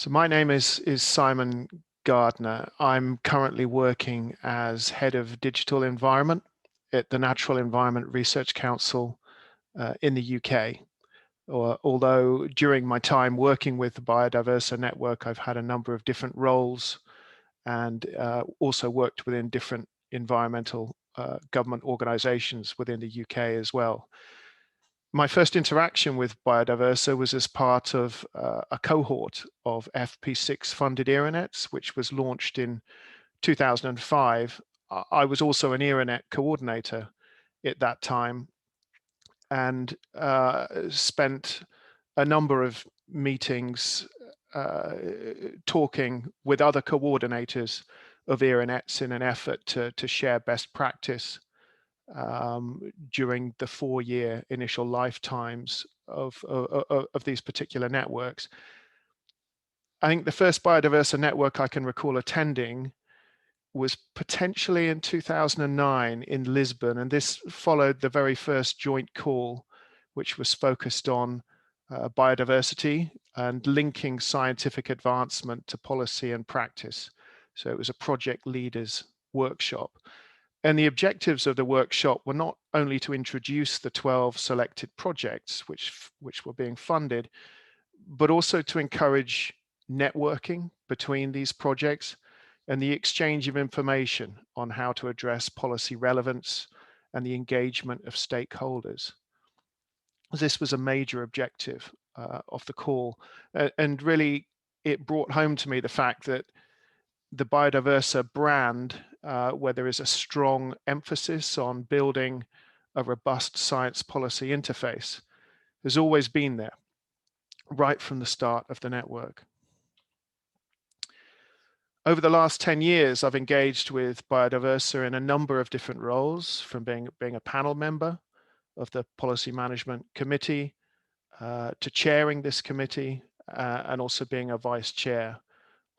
So my name is Simon Gardner. I'm currently working as head of digital environment at the Natural Environment Research Council in the UK. Although during my time working with the BiodivERsA network, I've had a number of different roles and also worked within different environmental government organizations within the UK as well. My first interaction with BiodivERsA was as part of a cohort of FP6 funded ERANETs, which was launched in 2005. I was also an ERANET coordinator at that time and spent a number of meetings talking with other coordinators of ERANETs in an effort to share best practice during the 4-year initial lifetimes of these particular networks. I think the first BiodivERsA network I can recall attending was potentially in 2009 in Lisbon, and this followed the very first joint call, which was focused on biodiversity and linking scientific advancement to policy and practice. So it was a project leaders workshop. And the objectives of the workshop were not only to introduce the 12 selected projects which were being funded, but also to encourage networking between these projects and the exchange of information on how to address policy relevance and the engagement of stakeholders. This was a major objective of the call, and really it brought home to me the fact that the BiodivERsA brand, where there is a strong emphasis on building a robust science policy interface, has always been there, right from the start of the network. Over the last 10 years, I've engaged with BiodivERsA in a number of different roles, from being a panel member of the Policy Management Committee to chairing this committee and also being a vice chair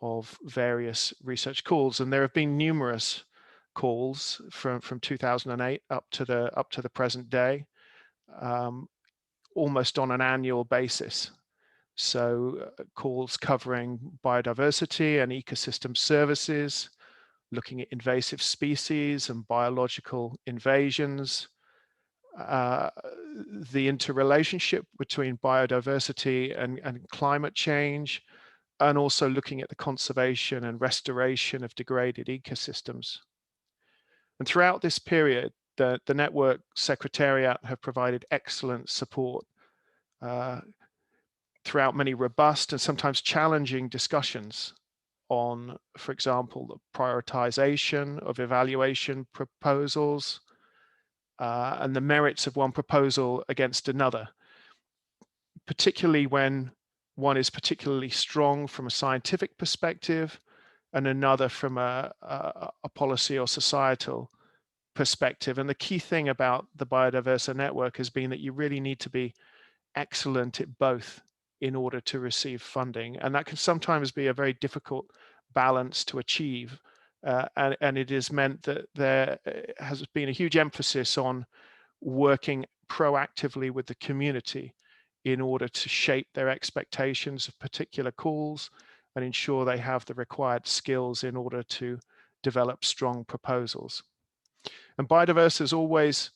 of various research calls. And there have been numerous calls from 2008 up to the present day, almost on an annual basis. So calls covering biodiversity and ecosystem services, looking at invasive species and biological invasions, the interrelationship between biodiversity and climate change, and also looking at the conservation and restoration of degraded ecosystems. And throughout this period, the network secretariat have provided excellent support throughout many robust and sometimes challenging discussions on, for example, the prioritization of evaluation proposals and the merits of one proposal against another, particularly when one is particularly strong from a scientific perspective and another from a policy or societal perspective. And the key thing about the BiodivERsA network has been that you really need to be excellent at both in order to receive funding. And that can sometimes be a very difficult balance to achieve. And it has meant that there has been a huge emphasis on working proactively with the community in order to shape their expectations of particular calls and ensure they have the required skills in order to develop strong proposals. And BiodivERsA has always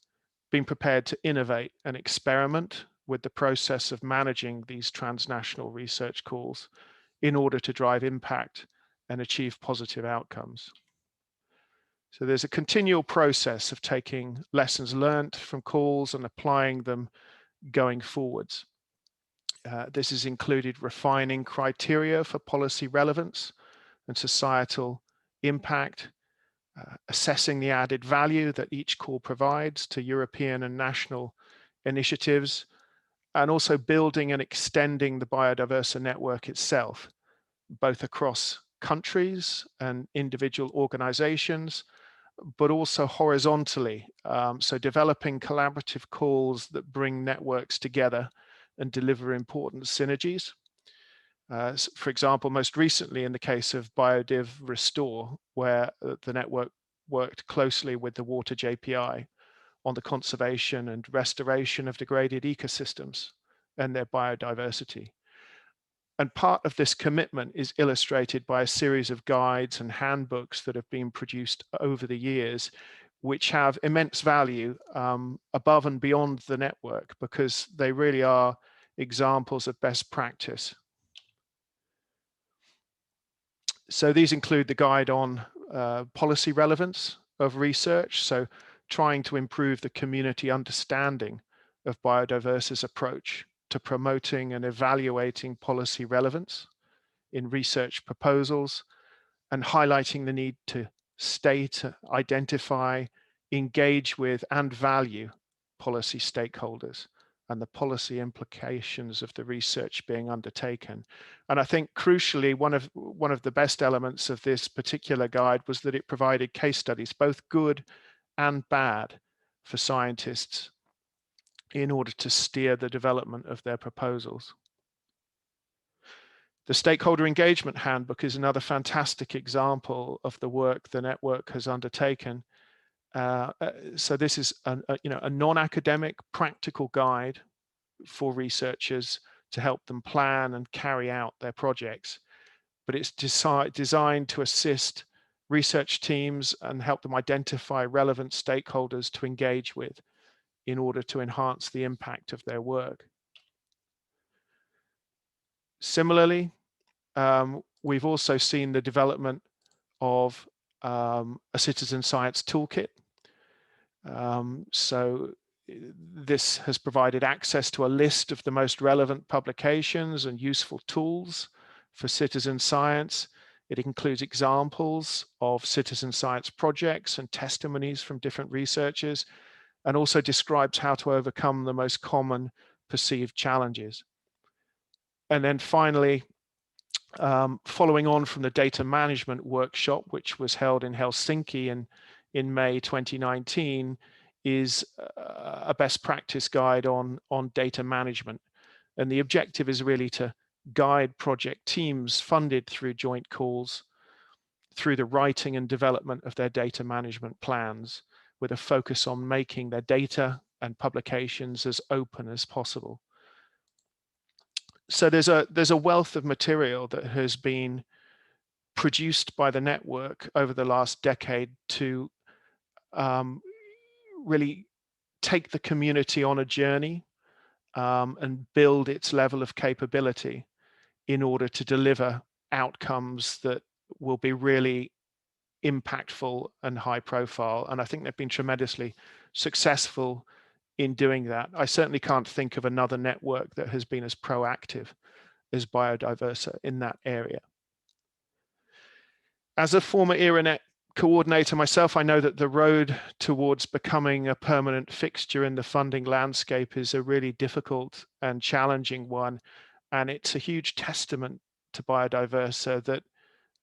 been prepared to innovate and experiment with the process of managing these transnational research calls in order to drive impact and achieve positive outcomes. So there's a continual process of taking lessons learned from calls and applying them going forwards. This has included refining criteria for policy relevance and societal impact, assessing the added value that each call provides to European and national initiatives, and also building and extending the BiodivERsA network itself, both across countries and individual organizations, but also horizontally. So developing collaborative calls that bring networks together and deliver important synergies. For example, most recently in the case of BiodivRestore, where the network worked closely with the Water JPI on the conservation and restoration of degraded ecosystems and their biodiversity. And part of this commitment is illustrated by a series of guides and handbooks that have been produced over the years, which have immense value above and beyond the network, because they really are examples of best practice. So these include the guide on policy relevance of research, so trying to improve the community understanding of BiodivERsA's approach to promoting and evaluating policy relevance in research proposals, and highlighting the need to state, identify, engage with, and value policy stakeholders and the policy implications of the research being undertaken. And I think crucially, one of the best elements of this particular guide was that it provided case studies, both good and bad, for scientists in order to steer the development of their proposals. The Stakeholder Engagement Handbook is another fantastic example of the work the network has undertaken. So this is a non-academic practical guide for researchers to help them plan and carry out their projects, but it's designed to assist research teams and help them identify relevant stakeholders to engage with in order to enhance the impact of their work. Similarly, we've also seen the development of a citizen science toolkit. So this has provided access to a list of the most relevant publications and useful tools for citizen science. It includes examples of citizen science projects and testimonies from different researchers, and also describes how to overcome the most common perceived challenges. And then finally, following on from the data management workshop, which was held in Helsinki in May 2019, is a best practice guide on data management. And the objective is really to guide project teams funded through joint calls through the writing and development of their data management plans, with a focus on making their data and publications as open as possible. So there's a wealth of material that has been produced by the network over the last decade to really take the community on a journey and build its level of capability in order to deliver outcomes that will be really impactful and high profile. And I think they've been tremendously successful in doing that. I certainly can't think of another network that has been as proactive as BiodivERsA in that area. As a former ERANET coordinator myself, I know that the road towards becoming a permanent fixture in the funding landscape is a really difficult and challenging one. And it's a huge testament to BiodivERsA that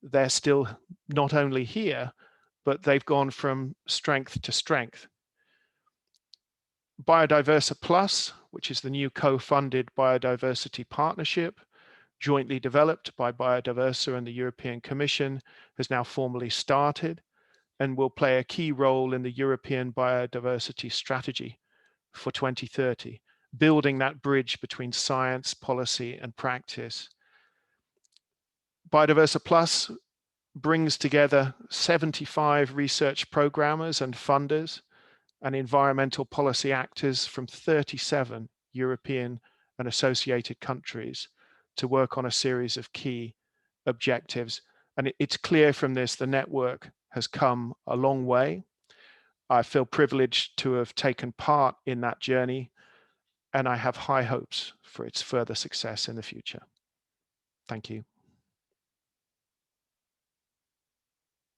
they're still not only here, but they've gone from strength to strength. BiodivERsA Plus, which is the new co-funded biodiversity partnership, jointly developed by BiodivERsA and the European Commission, has now formally started and will play a key role in the European biodiversity strategy for 2030, building that bridge between science, policy, and practice. BiodivERsA Plus brings together 75 research programmers and funders and environmental policy actors from 37 European and associated countries to work on a series of key objectives. And it's clear from this the network has come a long way. I feel privileged to have taken part in that journey, and I have high hopes for its further success in the future. Thank you.